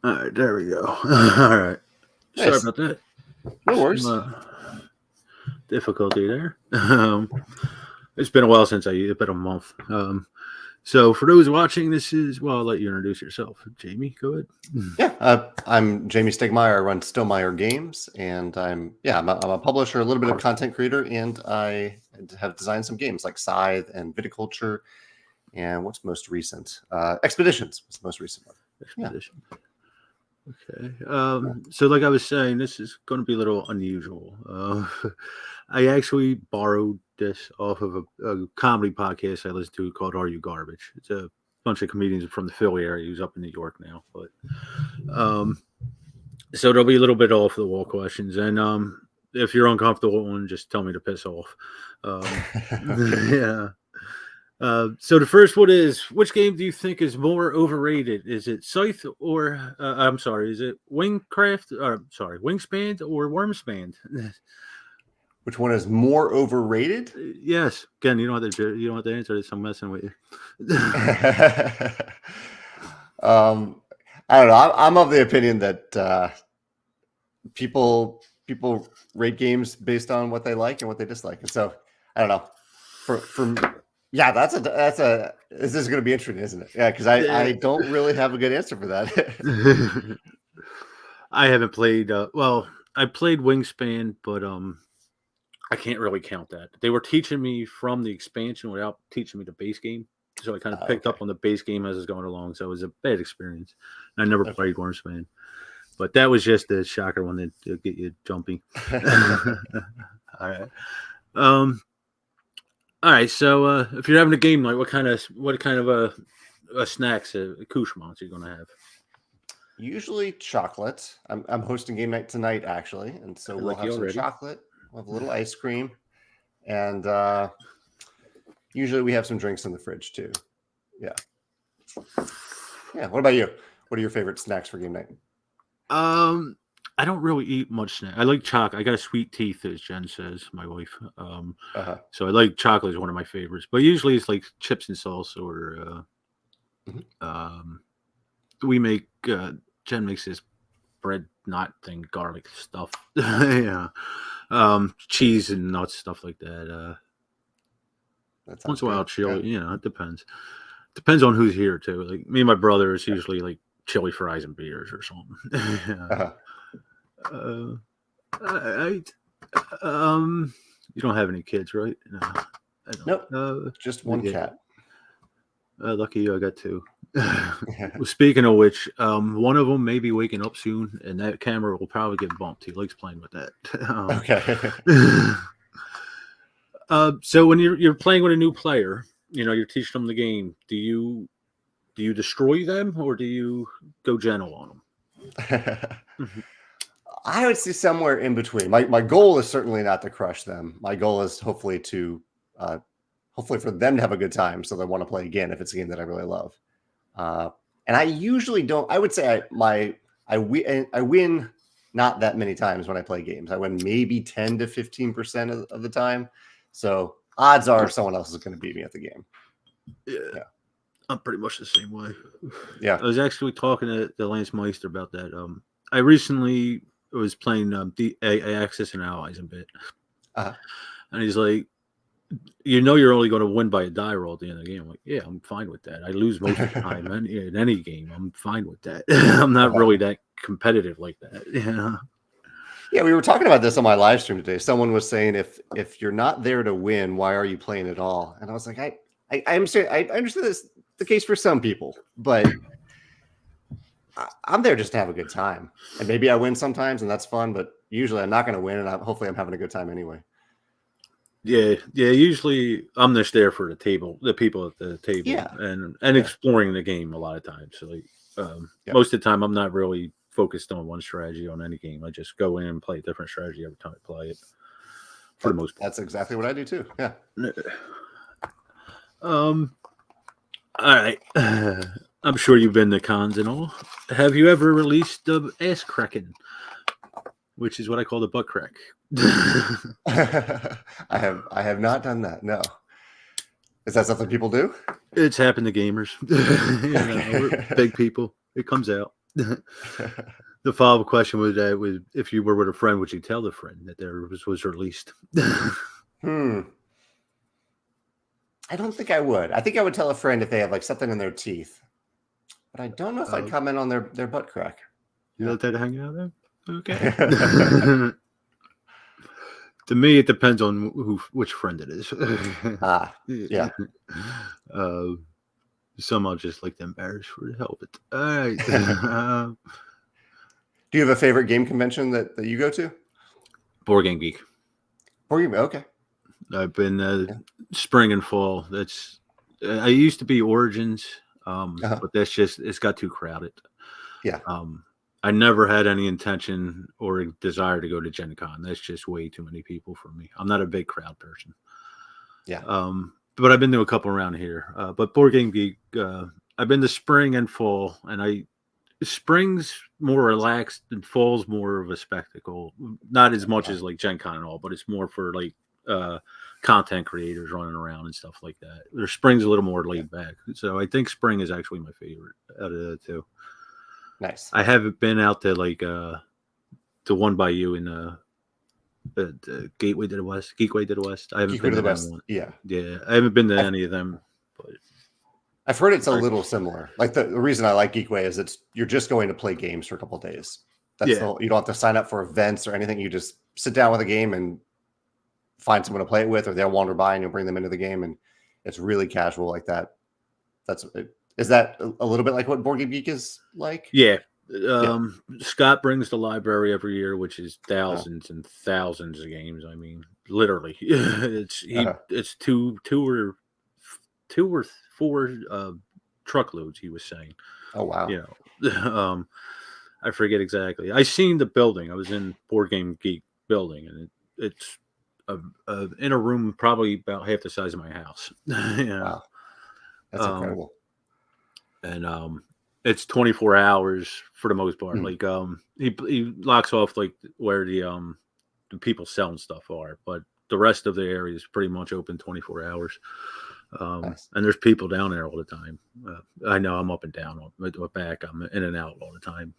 All right, there we go. All right. Sorry Nice. about that. No worries. Some difficulty there. It's been a while since it's been a month. So for those watching, this is, well, I'll let you introduce yourself. Jamey, go ahead. Yeah, I'm Jamey Stegmaier. I run Stonemaier Games, and I'm a publisher, a little bit of content creator, and I have designed some games like Scythe and Viticulture, and what's most recent? Expeditions was the most recent one. Expedition. Yeah. Okay. So like I was saying, this is going to be a little unusual. I actually borrowed this off of a comedy podcast I listen to called Are You Garbage? It's a bunch of comedians from the Philly area who's up in New York now. But so there'll be a little bit off the wall questions. And if you're uncomfortable with one, just tell me to piss off. Yeah. So the first one is, which game do you think is more overrated? Is it Scythe or I'm sorry, is it Wingcraft? Or sorry, Wingspan or Wormspan? Which one is more overrated? Yes. Again, you don't have to answer this. I'm messing with you. I don't know. I'm of the opinion that people rate games based on what they like and what they dislike, and so I don't know. Yeah, that's a. This is going to be interesting, isn't it? Yeah, because I don't really have a good answer for that. I haven't played. Well, I played Wingspan, but I can't really count that. They were teaching me from the expansion without teaching me the base game, so I kind of picked up on the base game as it's going along. So it was a bad experience. I never played Wormspan, but that was just a shocker one to get you jumpy. All right. All right, so if you're having a game night, what kind of snacks, accoutrements are you going to have? Usually chocolate. I'm hosting game night tonight, actually, and so we'll have some chocolate. We'll have a little ice cream, and usually we have some drinks in the fridge too. Yeah. Yeah. What about you? What are your favorite snacks for game night? I don't really eat much snack. I like chocolate. I got sweet teeth, as Jen says, my wife. So I like chocolate is one of my favorites. But usually it's like chips and salsa, or we make Jen makes this bread knot thing, garlic stuff. Yeah. Cheese and nuts, stuff like that. Once in a while, chili. Yeah. It depends. Depends on who's here too. Like me and my brother, it's usually like chili fries and beers or something. You don't have any kids, right? No, nope. Just one cat. Lucky you, I got two. Speaking of which, one of them may be waking up soon, and that camera will probably get bumped. He likes playing with that. Okay. So when you're playing with a new player, you're teaching them the game. Do you destroy them, or do you go gentle on them? I would say somewhere in between. My goal is certainly not to crush them. My goal is hopefully for them to have a good time, so they want to play again if it's a game that I really love. And I usually don't. I would say I win not that many times when I play games. I win maybe 10 to 15% of the time. So odds are someone else is going to beat me at the game. Yeah. I'm pretty much the same way. Yeah. I was actually talking to the Lance Meister about that. I recently was playing Axis and Allies a bit. And he's like, you're only going to win by a die roll at the end of the game. I'm like, yeah, I'm fine with that. I lose most of the time in any game. I'm fine with that. I'm not really that competitive like that. Yeah. Yeah, we were talking about this on my live stream today. Someone was saying, if you're not there to win, why are you playing at all? And I was like, I understand. I understand this the case for some people, but I'm there just to have a good time. And maybe I win sometimes, and that's fun. But usually, I'm not going to win, and hopefully, I'm having a good time anyway. Yeah. Usually, I'm just there for the people at the table, and exploring the game a lot of times. So, most of the time, I'm not really focused on one strategy on any game. I just go in and play a different strategy every time I play it. For the most part, that's exactly what I do too. Yeah. All right. I'm sure you've been to cons and all. Have you ever released the ass cracking, which is what I call the butt crack? I have not done that. No. Is that something people do? It's happened to gamers. We're big people. It comes out. The follow-up question was that if you were with a friend, would you tell the friend that there was released? I don't think I would. I think I would tell a friend if they have like something in their teeth, but I don't know if I'd comment on their butt crack. You let that hang out there? Okay. To me, it depends on which friend it is. Yeah. Some I'll just like to embarrass for the hell of it. All right. Do you have a favorite game convention that you go to? Board Game Geek. Board Game, okay. I've been spring and fall. That's I used to be Origins, but it's got too crowded. Yeah. I never had any intention or desire to go to Gen Con. That's just way too many people for me. I'm not a big crowd person. Yeah. But I've been to a couple around here. But Board Game Geek, I've been to spring and fall, and spring's more relaxed and fall's more of a spectacle. Not as much as like Gen Con and all, but it's more for like content creators running around and stuff like that. Their spring's a little more laid back. So I think spring is actually my favorite out of the two. Nice. I haven't been out to like the one by you in the Gateway to the West, Geekway to the West. I haven't been to the West. One. Yeah. I haven't been to any of them. But I've heard it's a little similar. Like the reason I like Geekway is you're just going to play games for a couple of days. You don't have to sign up for events or anything. You just sit down with a game and find someone to play it with, or they'll wander by and you'll bring them into the game, and it's really casual like that. Is that a little bit like what Board Game Geek is like? Yeah. Scott brings the library every year, which is thousands and thousands of games. I mean, literally, it's two or four truckloads. He was saying. Oh wow! You know, I forget exactly. I seen the building. I was in Board Game Geek building, and it's in a room probably about half the size of my house. Wow, that's incredible. And it's 24 hours for the most part. Like he locks off like where the people selling stuff are, but the rest of the area is pretty much open 24 hours. Nice. And there's people down there all the time. I know I'm up and down on my back. I'm in and out all the time,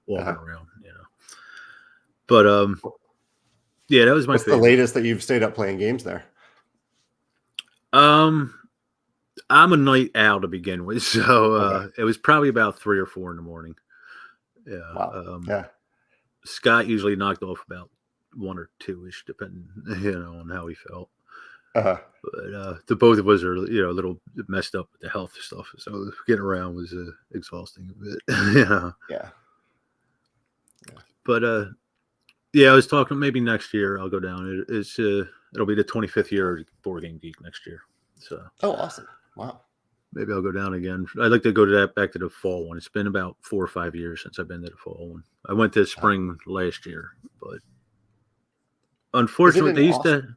walking around. You know, but that was my. What's favorite. The latest that you've stayed up playing games there? I'm a night owl to begin with, so it was probably about 3 or 4 in the morning. Yeah. Wow. Scott usually knocked off about 1 or 2-ish, depending, on how he felt. But the both of us are, a little messed up with the health stuff, so getting around was exhausting a bit. Yeah. But I was talking maybe next year I'll go down. It'll be the 25th year of Board Game Geek next year. So. Oh, awesome! Wow. Maybe I'll go down again. I'd like to go to back to the fall one. It's been about 4 or 5 years since I've been to the fall one. I went to spring last year, but unfortunately, they used to.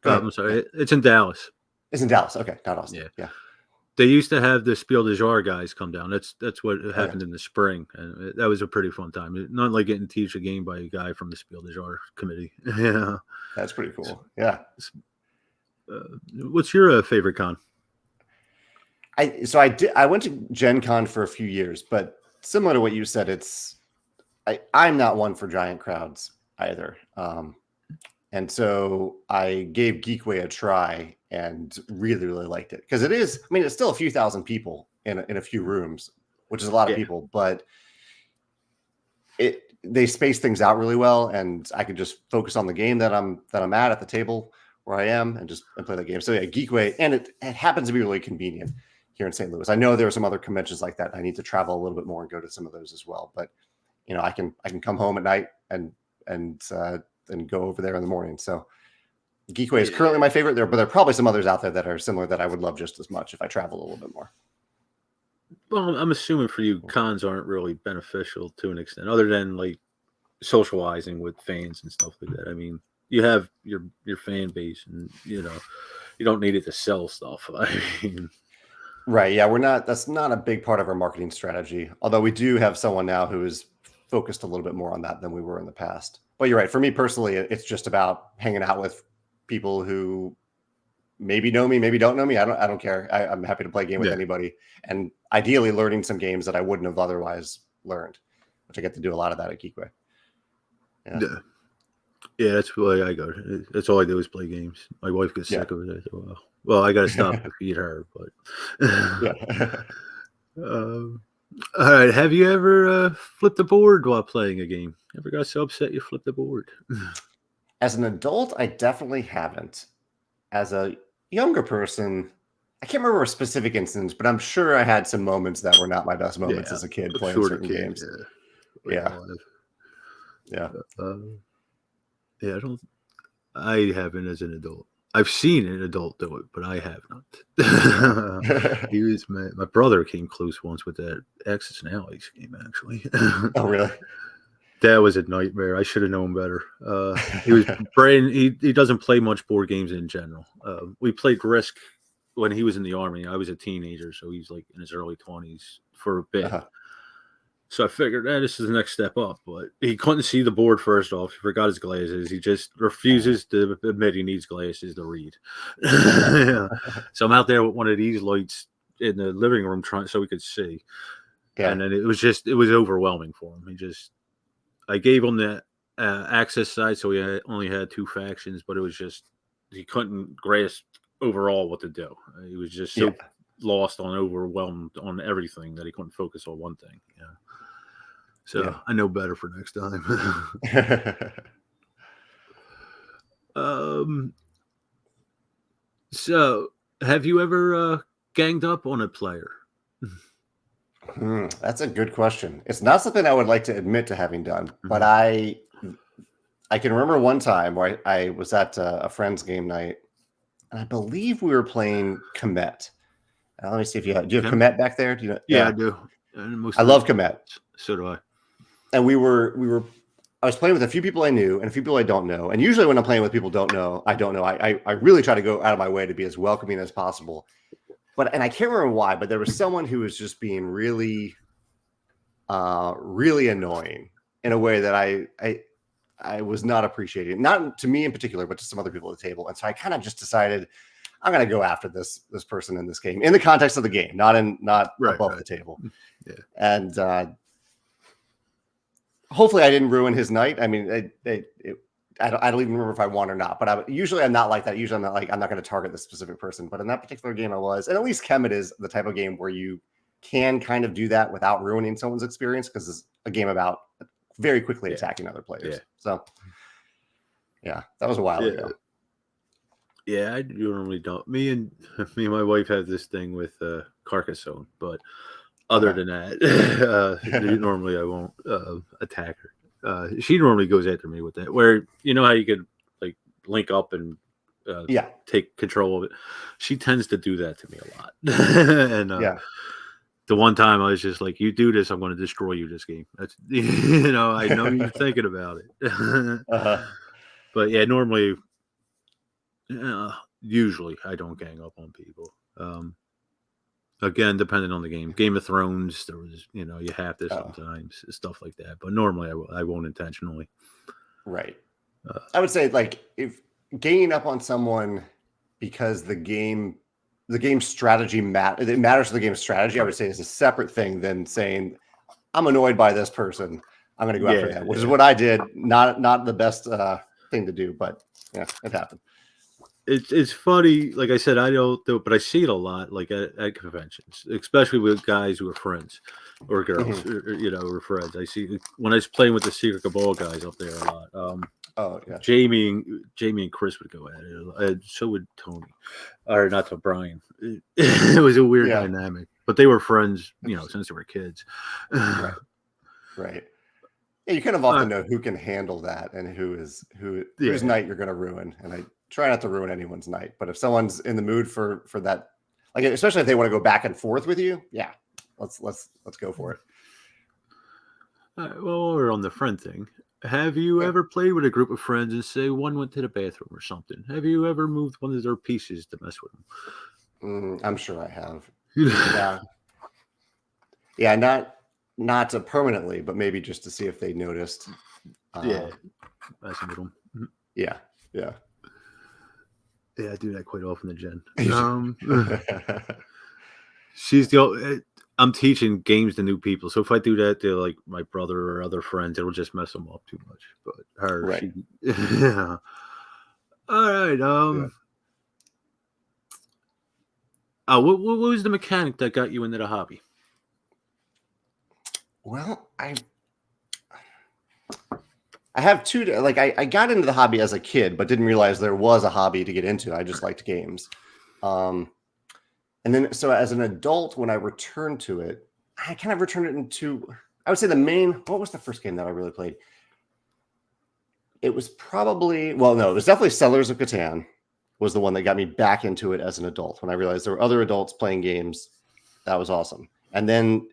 I'm sorry. It's in Dallas. It's in Dallas. Okay, not Austin. Yeah. They used to have the Spiel des Jahres guys come down. That's what happened in the spring, and that was a pretty fun time. Not like getting to teach a game by a guy from the Spiel des Jahres committee. Yeah, that's pretty cool. Yeah. What's your favorite con? I went to Gen Con for a few years, but similar to what you said, I'm not one for giant crowds either. And so I gave Geekway a try and really, really liked it because it's still a few thousand people in a few rooms, which is a lot of people, but they space things out really well, and I could just focus on the game that I'm at the table where I am and play the game. So yeah, Geekway, and it happens to be really convenient here in St. Louis. I know there are some other conventions like that. I need to travel a little bit more and go to some of those as well. But I can come home at night and go over there in the morning. So Geekway is currently my favorite there, but there are probably some others out there that are similar that I would love just as much if I travel a little bit more. Well, I'm assuming for you, cons aren't really beneficial to an extent, other than like socializing with fans and stuff like that. I mean, you have your fan base, and you don't need it to sell stuff. I mean. Right. Yeah, that's not a big part of our marketing strategy, although we do have someone now who is focused a little bit more on that than we were in the past. But you're right. For me personally, it's just about hanging out with people who maybe know me, maybe don't know me. I don't care. I'm happy to play a game with anybody, and ideally learning some games that I wouldn't have otherwise learned, which I get to do a lot of that at Geekway. Yeah, that's why I go. That's all I do is play games. My wife gets sick of it. Well, I got to stop to feed her, but yeah. All right. Have you ever flipped a board while playing a game? Ever got so upset you flipped a board? As an adult, I definitely haven't. As a younger person, I can't remember a specific instance, but I'm sure I had some moments that were not my best moments as a kid playing certain games. Yeah. I haven't as an adult. I've seen an adult do it, but I have not. He was my brother came close once with that Exits and Allies game, actually. Oh, really? That was a nightmare. I should have known better. He was he doesn't play much board games in general. We played Risk when he was in the Army. I was a teenager, so he's like in his early 20s for a bit. So I figured, this is the next step up. But he couldn't see the board first off. He forgot his glasses. He just refuses to admit he needs glasses to read. So I'm out there with one of these lights in the living room so we could see. Yeah. And then it was overwhelming for him. I gave him the access side, so he only had 2 factions, but it was just he couldn't grasp overall what to do. He was just so lost on overwhelmed on everything that he couldn't focus on one thing. Yeah. So I know better for next time. So have you ever ganged up on a player? That's a good question. It's not something I would like to admit to having done, but I can remember one time where I was at a friend's game night, and I believe we were playing Komet. Let me see if do you have Komet back there? Do you know? Yeah, I do. I love Komet. So do I. And I was playing with a few people I knew and a few people I don't know. And usually when I'm playing with people I don't know, I really try to go out of my way to be as welcoming as possible. And I can't remember why, but there was someone who was just being really, really annoying in a way that I was not appreciating. Not to me in particular, but to some other people at the table. And so I kind of just decided I'm going to go after this person in this game in the context of the game, not above the table. Yeah. And hopefully I didn't ruin his night. I mean, I don't even remember if I won or not, but I'm not like that. Usually I'm not going to target this specific person, but in that particular game I was. And at least Kemet is the type of game where you can kind of do that without ruining someone's experience, because it's a game about very quickly attacking other players. Yeah. So yeah, that was a while ago. Yeah, I normally don't. Me and my wife have this thing with Carcassonne, but other than that, normally I won't attack her. She normally goes after me with that. Where you know how you could like link up and take control of it. She tends to do that to me a lot. And the one time I was just like, "You do this, I'm going to destroy you this game." That's I know you're thinking about it. But yeah, normally, usually I don't gang up on people. Again, depending on the game. Game of Thrones, there was, you have to sometimes, stuff like that. But normally I won't intentionally. Right. I would say, like, if ganging up on someone because the game strategy it matters to the game strategy, I would say is a separate thing than saying, I'm annoyed by this person, I'm going to go after them, which is what I did. Not the best thing to do, but yeah, it happened. It's funny, like I said, I don't do it, but I see it a lot, like at conventions, especially with guys who are friends or girls, or friends. I see when I was playing with the Secret Cabal guys up there a lot. Jamey and Chris would go at it, and so would Tony, or not to Brian. It was a weird dynamic, but they were friends, since they were kids. Right. Yeah, you kind of often know who can handle that and whose night you're going to ruin, and I try not to ruin anyone's night. But if someone's in the mood for that, like especially if they want to go back and forth with you, let's go for it. Well, we're on the friend thing. Have you ever played with a group of friends and say one went to the bathroom or something? Have you ever moved one of their pieces to mess with them? I'm sure I have. Not permanently, but maybe just to see if they noticed. Messing with them. Yeah. Yeah, I do that quite often to Jen. She's I'm teaching games to new people, so if I do that to like my brother or other friends, it'll just mess them up too much. But her, Right. she, yeah. All right. Yeah. What was the mechanic that got you into the hobby? Well, I have two. Like I got into the hobby as a kid, but didn't realize there was a hobby to get into. I just liked games. And then, so as an adult, when I returned to it, I kind of returned it into, I would say what was the first game that I really played? It was probably, well, no, it was definitely Settlers of Catan was the one that got me back into it as an adult. When I realized there were other adults playing games, that was awesome. And then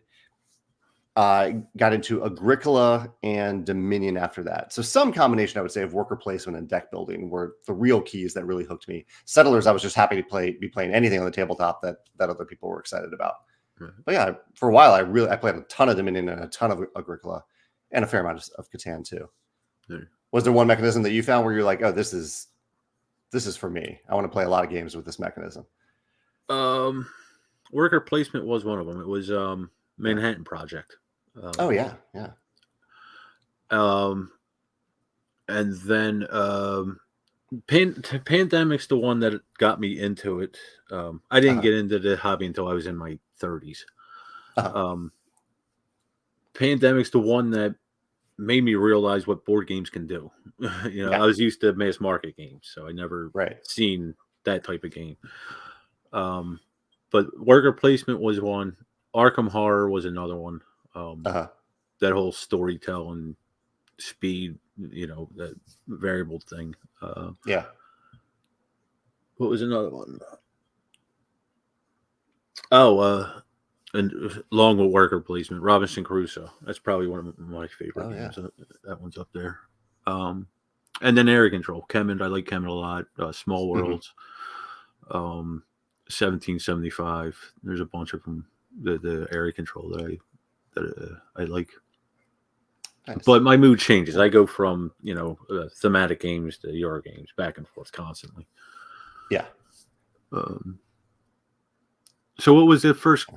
I got into Agricola and Dominion after that. So some combination, I would say, of worker placement and deck building were the real keys that really hooked me. Settlers, I was just happy to be playing anything on the tabletop that other people were excited about. Right. But yeah, for a while, I played a ton of Dominion and a ton of Agricola and a fair amount of Catan too. Right. Was there one mechanism that you found where you're like, oh, this is for me. I want to play a lot of games with this mechanism? Worker placement was one of them. It was Manhattan Project. Oh yeah. And then Pandemic's the one that got me into it. I didn't get into the hobby until I was in my 30s. Pandemic's the one that made me realize what board games can do. I was used to mass market games, so I never seen that type of game. But worker placement was one. Arkham Horror was another one. That whole storytelling speed, that variable thing. What was another one? And along with worker placement, Robinson Crusoe. That's probably one of my favorite games. Yeah. That one's up there. And then area control. Kemet, I like Kemet a lot. Small Worlds. 1775. There's a bunch of them. The area control that I like. Nice. But my mood changes. I go from thematic games to Euro games, back and forth constantly. Yeah. So what was the first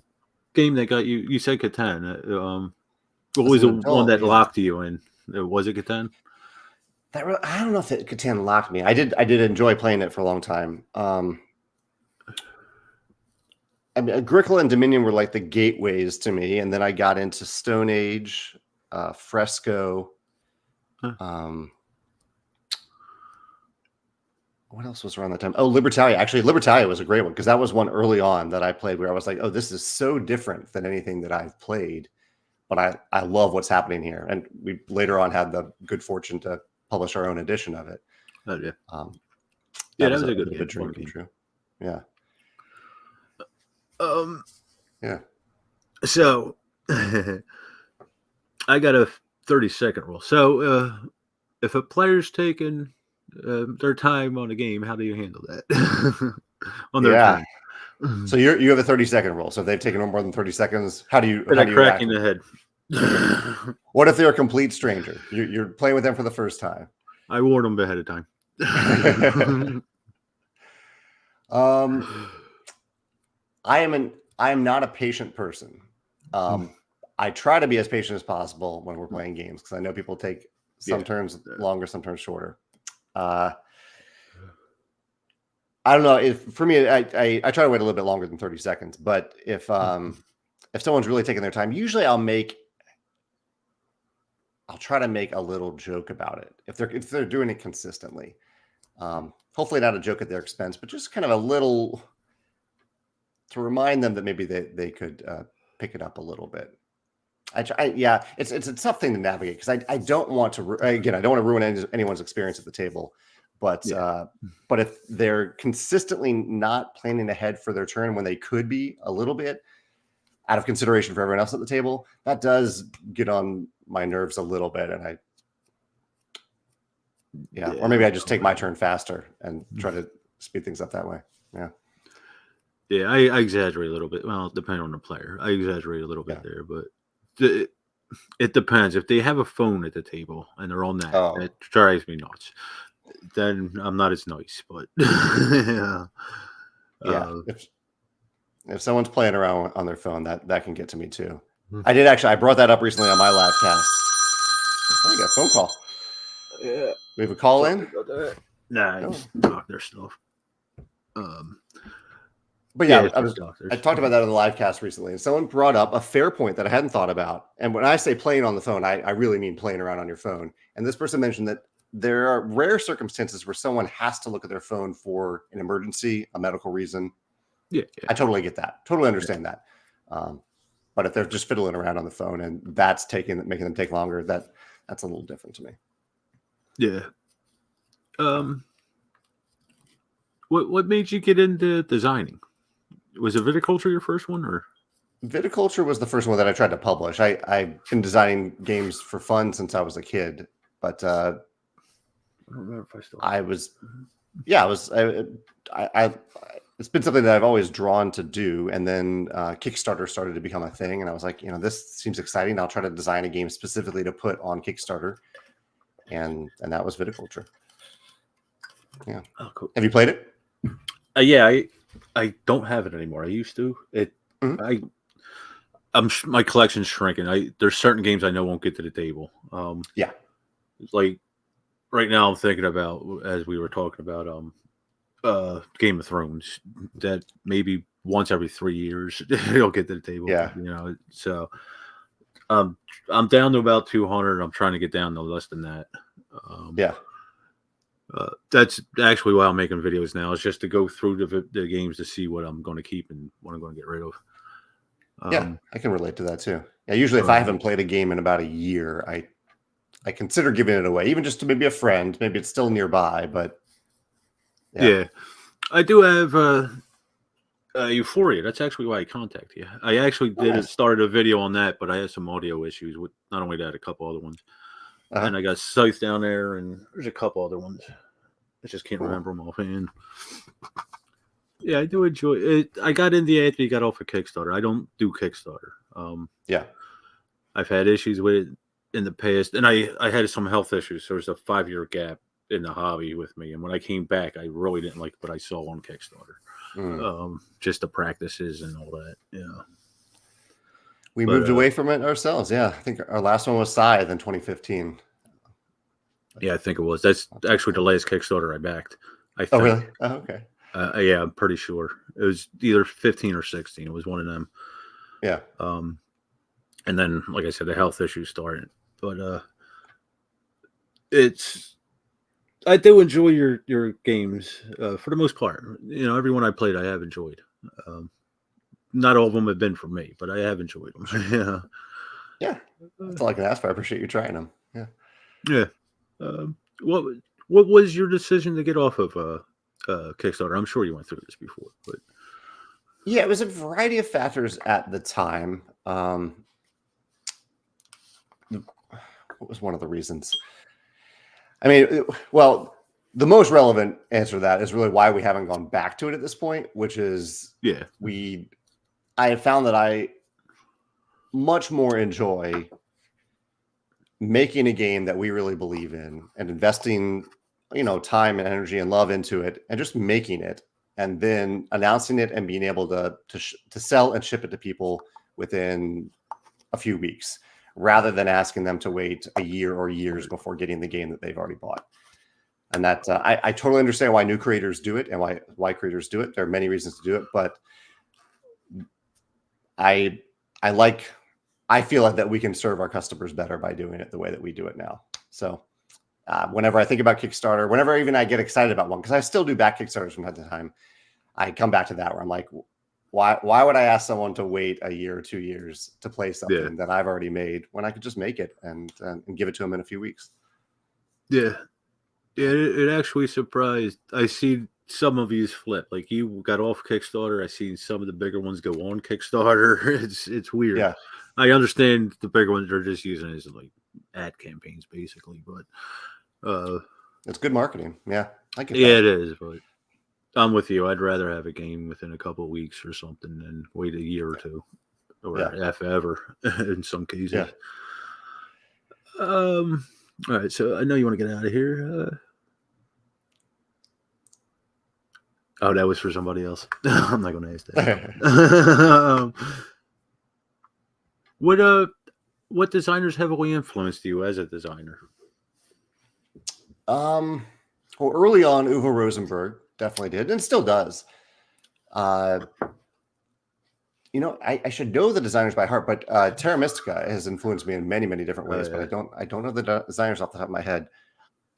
game that got you? You said Catan. What was the one that locked you in? Was it Catan? I don't know if Catan locked me. I did enjoy playing it for a long time. I mean, Agricola and Dominion were like the gateways to me, and then I got into Stone Age, Fresco. What else was around that time? Oh, Libertalia. Actually, Libertalia was a great one because that was one early on that I played where I was like, oh, this is so different than anything that I've played, but I love what's happening here. And we later on had the good fortune to publish our own edition of it. Oh, yeah. That was a good dream come true. Yeah. Yeah. So I got a 30-second rule. So if a player's taking their time on a game, how do you handle that? On their turn. So you have a 30-second rule. So if they've taken more than 30 seconds, how do you cracking the head? What if they're a complete stranger? You're playing with them for the first time. I warn them ahead of time. I am not a patient person. I try to be as patient as possible when we're playing games because I know people take some turns longer, some turns shorter. I don't know. For me, I try to wait a little bit longer than 30 seconds. But if someone's really taking their time, usually I'll try to make a little joke about it if they're doing it consistently. Hopefully not a joke at their expense, but just kind of a little to remind them that maybe they could pick it up a little bit. It's a tough thing to navigate because I don't want to ruin anyone's experience at the table, but if they're consistently not planning ahead for their turn when they could be a little bit out of consideration for everyone else at the table, that does get on my nerves a little bit, and or maybe I just take my turn faster and try to speed things up that way. Yeah, I exaggerate a little bit. Well, depending on the player, I exaggerate a little bit there, but it depends. If they have a phone at the table and they're on that, it drives me nuts. Then I'm not as nice, but If someone's playing around on their phone, that can get to me too. Hmm. I brought that up recently on my live cast. I got a phone call. Yeah. We have a call Sorry in? about that. Nah, No. just doctor stuff. But Yeah, yeah, it's just doctors. I talked about that on the live cast recently, and someone brought up a fair point that I hadn't thought about. And when I say playing on the phone, I really mean playing around on your phone. And this person mentioned that there are rare circumstances where someone has to look at their phone for an emergency, a medical reason. Yeah. I totally get that. Totally understand that. But if they're just fiddling around on the phone and that's making them take longer, that's a little different to me. Yeah. What made you get into designing? Was it viticulture your first one, or? Viticulture was the first one that I tried to publish. I've been designing games for fun since I was a kid, but I don't remember if I still. It's been something that I've always drawn to do. And then Kickstarter started to become a thing. And I was like, this seems exciting. I'll try to design a game specifically to put on Kickstarter. And that was Viticulture. Yeah. Oh, cool. Have you played it? Yeah, I don't have it anymore. I used to. My collection's shrinking. There's certain games I know won't get to the table. Yeah. Like right now, I'm thinking about, as we were talking about, Game of Thrones, that maybe once every 3 years it'll get to the table. Yeah. So I'm down to about 200. I'm trying to get down to less than that. Yeah. That's actually why I'm making videos now. Is just to go through the games to see what I'm going to keep and what I'm going to get rid of. Yeah, I can relate to that too. Yeah, usually if I haven't played a game in about a year, I consider giving it away, even just to maybe a friend. Maybe it's still nearby, but yeah. I do have Euphoria. That's actually why I contacted you. I actually started a video on that, but I had some audio issues with not only that, a couple other ones. And I got Scythe down there, and there's a couple other ones. I just can't remember them offhand. Yeah, I do enjoy it. I got into it after you got off of Kickstarter. I don't do Kickstarter. Yeah. I've had issues with it in the past, and I had some health issues. So there's a 5-year gap in the hobby with me. And when I came back, I really didn't like what I saw on Kickstarter. Just the practices and all that. Yeah. We moved away from it ourselves. Yeah. I think our last one was Scythe in 2015. Yeah, I think it was. That's actually the last Kickstarter I backed. Oh, really? Oh, okay. Yeah, I'm pretty sure it was either 15 or 16. It was one of them. Yeah. And then, like I said, the health issues started. But I do enjoy your games for the most part. Everyone I played, I have enjoyed. Not all of them have been for me, but I have enjoyed them. Yeah. Yeah. That's all I can ask for. I appreciate you trying them. Yeah. Yeah. What was your decision to get off of Kickstarter? I'm sure you went through this before, but yeah, it was a variety of factors at the time. What was one of the reasons? I mean, well, the most relevant answer to that is really why we haven't gone back to it at this point, which is I have found that I much more enjoy making a game that we really believe in and investing, time and energy and love into it and just making it and then announcing it and being able to sell and ship it to people within a few weeks rather than asking them to wait a year or years before getting the game that they've already bought. And that I totally understand why new creators do it and why creators do it. There are many reasons to do it, but I feel like that we can serve our customers better by doing it the way that we do it now. So whenever I think about Kickstarter, whenever even I get excited about one, because I still do back Kickstarters from time to time, I come back to that where I'm like, why would I ask someone to wait a year or 2 years to play something that I've already made when I could just make it and give it to them in a few weeks? Yeah. Yeah, it actually surprised. I see some of these flip. Like you got off Kickstarter. I see some of the bigger ones go on Kickstarter. It's weird. Yeah. I understand the bigger ones are just using it as like ad campaigns basically, but it's good marketing. Yeah. I get that. Yeah, it is, but I'm with you. I'd rather have a game within a couple of weeks or something than wait a year or two or ever in some cases. Yeah. All right, so I know you want to get out of here. Oh, that was for somebody else. I'm not going to ask that. What designers heavily influenced you as a designer? Well, early on, Uwe Rosenberg definitely did, and still does. I should know the designers by heart, but Terra Mystica has influenced me in many, many different ways. Yeah. But I don't know the designers off the top of my head.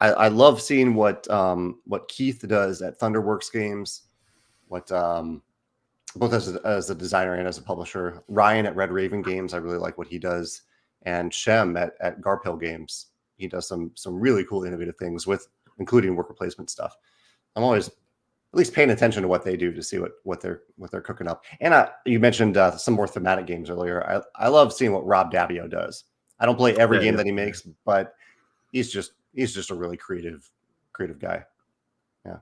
I love seeing what Keith does at Thunderworks Games. What both as a designer and as a publisher. Ryan at Red Raven Games, I really like what he does, and Shem at Garphill Games. He does some really cool, innovative things with including worker placement stuff. I'm always at least paying attention to what they do to see what they're cooking up. And you mentioned some more thematic games earlier. I love seeing what Rob Dabbio does. I don't play every game that he makes, but he's just a really creative guy. Yeah.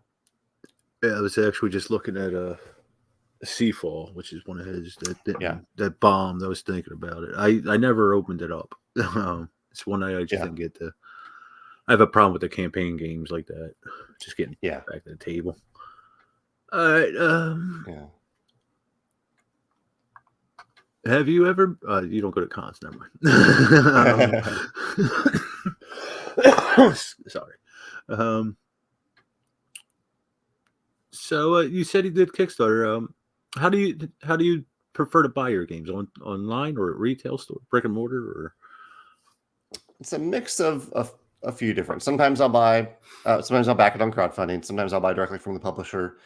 Yeah, I was actually just looking at Seafall, which is one of his that bombed. I was thinking about it. I never opened it up. It's one I just didn't get to. I have a problem with the campaign games like that. Just getting back to the table. All right. Have you ever? You don't go to cons, never mind. Sorry. So you said you did Kickstarter. How do you prefer to buy your games online or at retail store, brick and mortar, or? It's a mix of a few different. Sometimes I'll buy. Sometimes I'll back it on crowdfunding. Sometimes I'll buy directly from the publisher.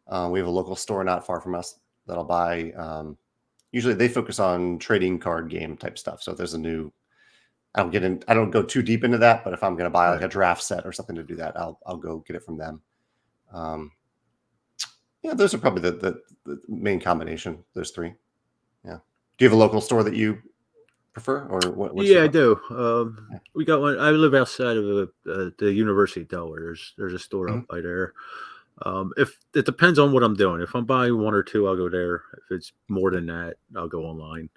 We have a local store not far from us that I'll buy. Usually they focus on trading card game type stuff. So if there's a new, I don't go too deep into that, but if I'm going to buy like a draft set or something to do that, I'll go get it from them. Those are probably the main combination. Those three. Yeah. Do you have a local store that you prefer, or what? Yeah, I do. We got one. I live outside of the University of Delaware. There's a store up by there. If it depends on what I'm doing. If I'm buying one or two, I'll go there. If it's more than that, I'll go online.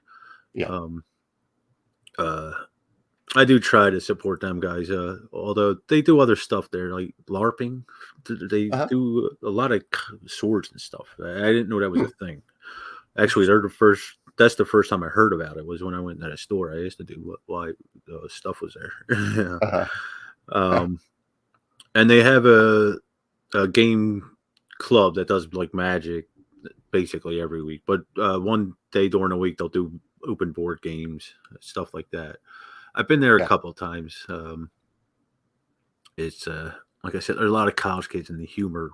Yeah. I do try to support them guys. Although they do other stuff there, like LARPing. They do a lot of swords and stuff. I didn't know that was a thing. Actually, that's the first time I heard about it was when I went to that store. I asked to do why the stuff was there. And they have a game club that does like Magic basically every week. But one day during the week, they'll do open board games, stuff like that. I've been there a couple of times. It's like I said, there's a lot of college kids, and the humor,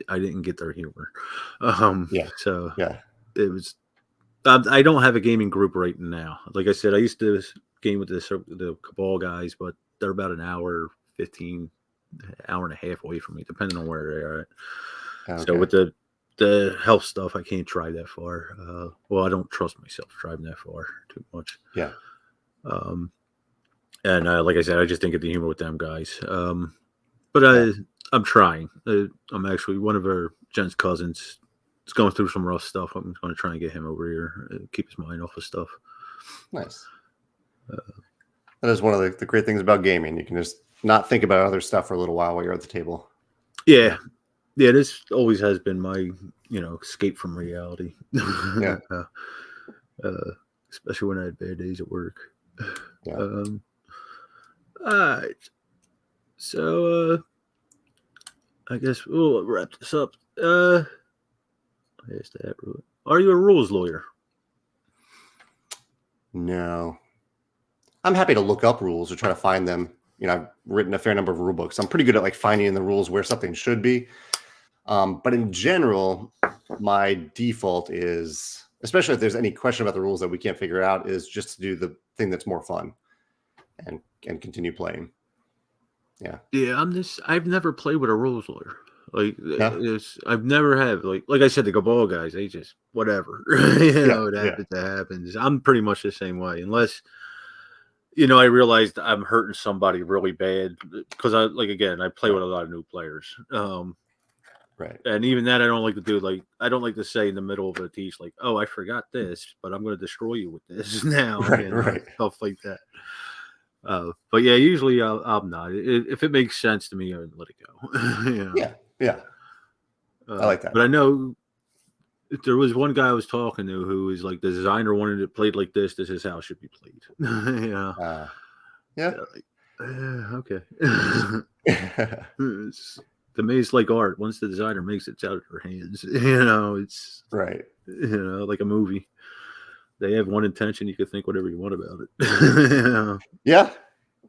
I didn't get their humor. So it was. I don't have a gaming group right now. Like I said, I used to game with the Cabal guys, but they're about an hour, 15, hour and a half away from me, depending on where they are at. So with the health stuff, I can't drive that far. Well, I don't trust myself driving that far too much. Yeah. And like I said, I just didn't get the humor with them guys. But I'm trying. I'm actually one of Jen's cousins. Is going through some rough stuff. I'm going to try and get him over here, keep his mind off of stuff. Nice. That is one of the great things about gaming. You can just not think about other stuff for a little while you're at the table. Yeah. This always has been my, escape from reality. Yeah. Especially when I had bad days at work. Yeah. All right. So, I guess we'll wrap this up. Are you a rules lawyer? No. I'm happy to look up rules or try to find them. I've written a fair number of rule books. I'm pretty good at finding in the rules where something should be. But in general, my default is, especially if there's any question about the rules that we can't figure out, is just to do the thing that's more fun and continue playing. Yeah. Yeah, I've never played with a rules lawyer. I've never have like I said, the Cabal guys, they just whatever. It happens. I'm pretty much the same way, unless I realized I'm hurting somebody really bad because I play with a lot of new players. Right. And even that I don't like to do. I don't like to say in the middle of a teach oh, I forgot this, but I'm going to destroy you with this now. Right. Stuff like that. But yeah, usually I'm not. If it makes sense to me, I let it go. Yeah. I like that. But I know there was one guy I was talking to who was like the designer wanted it played like this. This is how it should be played. Yeah. Like, okay. To me, it's like art. Once the designer makes it, it's out of their hands. It's Right. Like a movie. They have one intention. You can think whatever you want about it. Yeah.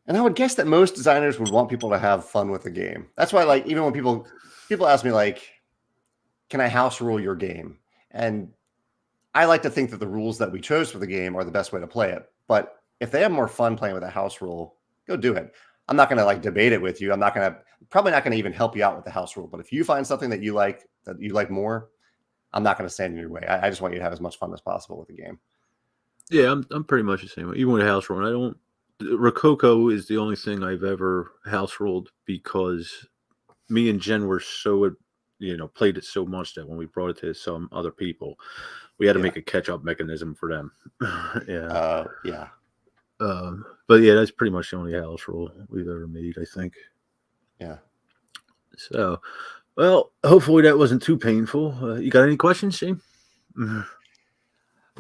And I would guess that most designers would want people to have fun with the game. That's why, like, even when people ask me, like, can I house rule your game? And I like to think that the rules that we chose for the game are the best way to play it. But if they have more fun playing with a house rule, go do it. I'm not going to like debate it with you. I'm not going to probably not going to even help you out with the house rule. But if you find something that you like more, I'm not going to stand in your way. I just want you to have as much fun as possible with the game. Yeah, I'm pretty much the same way. Even with house rule, I don't. Rococo is the only thing I've ever house ruled because me and Jen were so played it so much that when we brought it to some other people, we had to make a catch up mechanism for them. Yeah. Yeah. But yeah, that's pretty much the only house rule we've ever made, I think. Yeah. So, well, hopefully that wasn't too painful. You got any questions, Shane?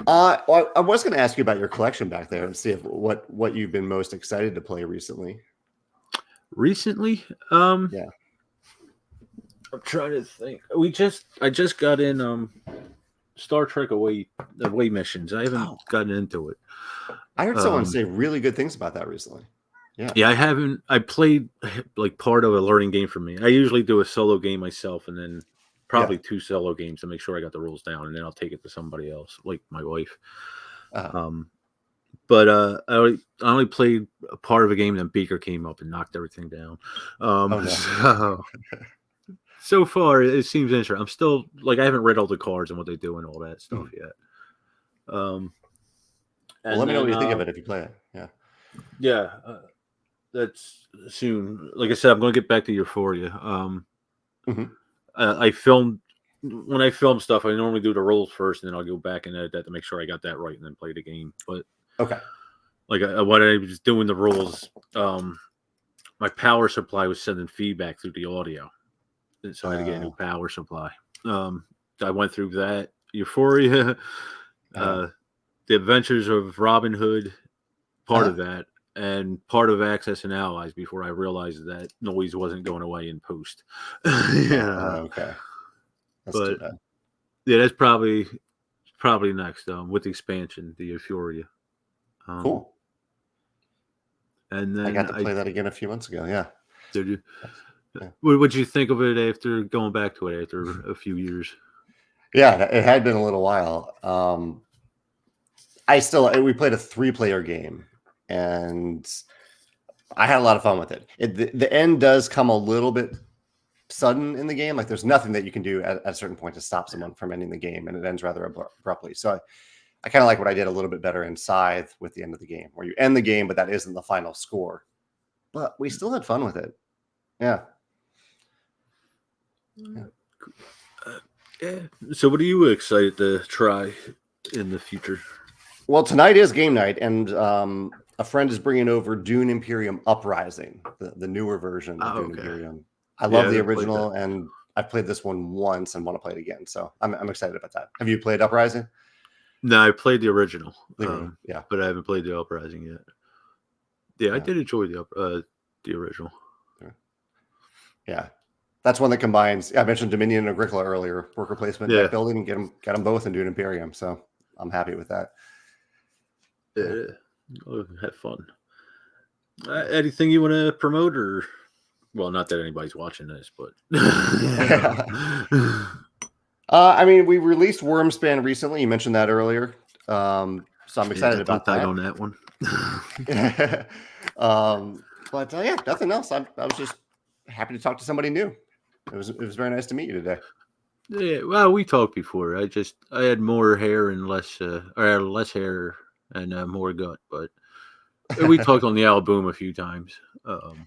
Well, I was going to ask you about your collection back there and see if what you've been most excited to play recently. Recently, yeah, I'm trying to think. I just got in Star Trek away missions. I haven't gotten into it. I heard someone say really good things about that recently. Yeah, I haven't. I played like part of a learning game for me. I usually do a solo game myself, and then probably 2 solo games to make sure I got the rules down, and then I'll take it to somebody else, like my wife. But I only played a part of a game, then Beaker came up and knocked everything down. So far, it seems interesting. I'm still like I haven't read all the cards and what they do and all that stuff yet. Well, let me know what you think of it if you play it. Yeah. Yeah. That's soon. Like I said, I'm going to get back to Euphoria. I filmed when I film stuff. I normally do the rules first, and then I'll go back and edit that to make sure I got that right, and then play the game. But like when I was doing the rules, my power supply was sending feedback through the audio, and so I had to get a new power supply. I went through that Euphoria, the Adventures of Robin Hood, part of that. And part of Access and Allies before I realized that noise wasn't going away in post. Okay. That's too bad. Yeah, that's probably next with the expansion, the Euphoria. Cool. And then I got to play that again a few months ago. Yeah. Did you? Yeah. What did you think of it after going back to it after a few years? Yeah, it had been a little while. We played a 3-player game. And I had a lot of fun with it. The end does come a little bit sudden in the game. Like there's nothing that you can do at a certain point to stop someone from ending the game, and it ends rather abruptly. So I kind of like what I did a little bit better in Scythe with the end of the game, where you end the game, but that isn't the final score. But we still had fun with it. Yeah. So what are you excited to try in the future? Well, tonight is game night, and a friend is bringing over Dune Imperium Uprising, the newer version of Dune Imperium. I love the original, and I've played this one once and want to play it again. So I'm excited about that. Have you played Uprising? No, I played the original. Yeah, but I haven't played the Uprising yet. Yeah, I did enjoy the original. Yeah, that's one that combines. I mentioned Dominion and Agricola earlier, worker placement, deck building, get them both in Dune Imperium. So I'm happy with that. Have fun. Anything you want to promote, or not that anybody's watching this, but I mean, we released Wormspan recently. You mentioned that earlier, so I'm excited about that. On that one. But nothing else. I was just happy to talk to somebody new. It was very nice to meet you today. Yeah, well, we talked before. I had more hair and less, or less hair and more gut, but we talked on the album a few times.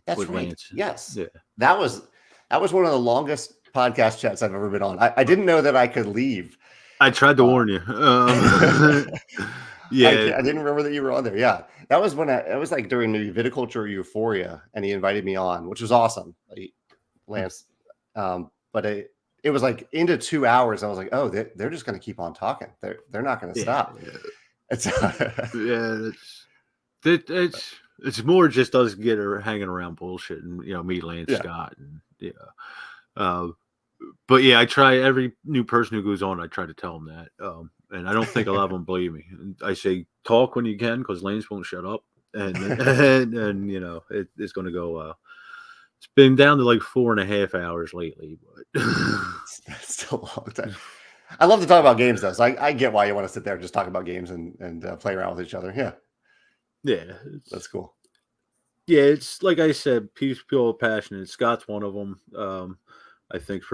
That's with right. Lance. Yes. Yeah. That was one of the longest podcast chats I've ever been on. I didn't know that I could leave. I tried to warn you. Yeah. I didn't remember that you were on there. Yeah. That was when it was like during the Viticulture Euphoria, and he invited me on, which was awesome. Lance. But it was like into 2 hours. I was like, oh, they're just going to keep on talking. They're not going to stop. Yeah, It's yeah. It's more just us hanging around bullshitting, me, Lance, yeah. Scott, and yeah. But yeah, I try every new person who goes on. I try to tell them that, and I don't think a lot of them believe me. And I say talk when you can because Lance won't shut up, and it's going to go. It's been down to like 4.5 hours lately, but That's still a long time. I love to talk about games though, so I get why you want to sit there and just talk about games and play around with each other. Yeah, yeah, that's cool. yeah. It's like I said, people are passionate. Scott's one of them. I think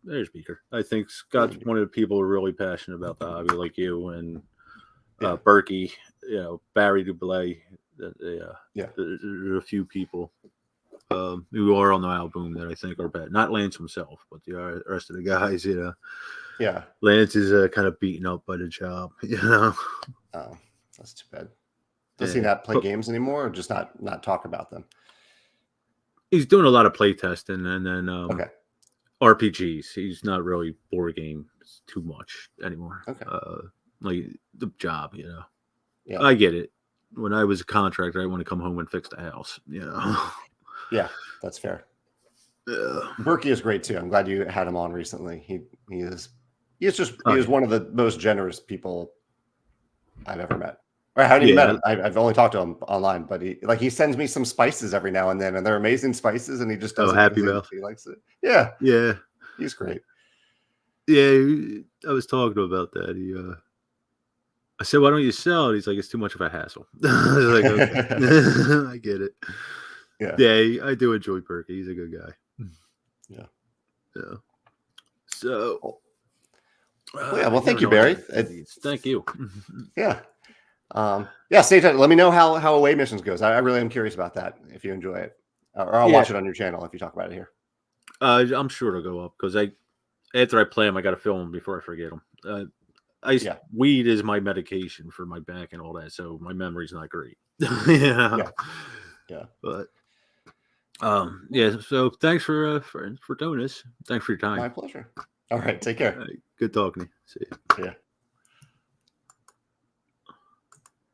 there's Beaker. I think Scott's one of the people who are really passionate about the hobby, like you and Berkey, Barry Dublay. Yeah. There's a few people who are on the album that I think are bad. Not Lance himself, but the rest of the guys. Yeah. Lance is kind of beaten up by the job. Oh, that's too bad. Does he not play games anymore, or just not talk about them? He's doing a lot of play testing, and then Okay. RPGs. He's not really board games too much anymore. Okay. Like the job, Yeah. I get it. When I was a contractor, I want to come home and fix the house. Yeah, that's fair. Yeah. Berkey is great too. I'm glad you had him on recently. He is one of the most generous people I've ever met. Or I haven't even met him. I've only talked to him online, but he sends me some spices every now and then, and they're amazing spices, and he just does it Happy because Mouth. he likes it. Yeah. Yeah. He's great. Yeah, I was talking to him about that. I said, "Why don't you sell it?" He's like, "It's too much of a hassle." I was like, "Okay, I get it." Yeah, I do enjoy Perky. He's a good guy. Yeah. So, well, thank you, Barry. Thank you. Yeah. Stay tuned. Let me know how away missions goes. I really am curious about that. If you enjoy it, or I'll watch it on your channel if you talk about it here. I'm sure it'll go up because after I play them, I got to film them before I forget them. Weed is my medication for my back and all that, so my memory's not great. Yeah. But so thanks for doing this. Thanks for your time. My pleasure. All right, take care. Good talking to you. See you. Yeah.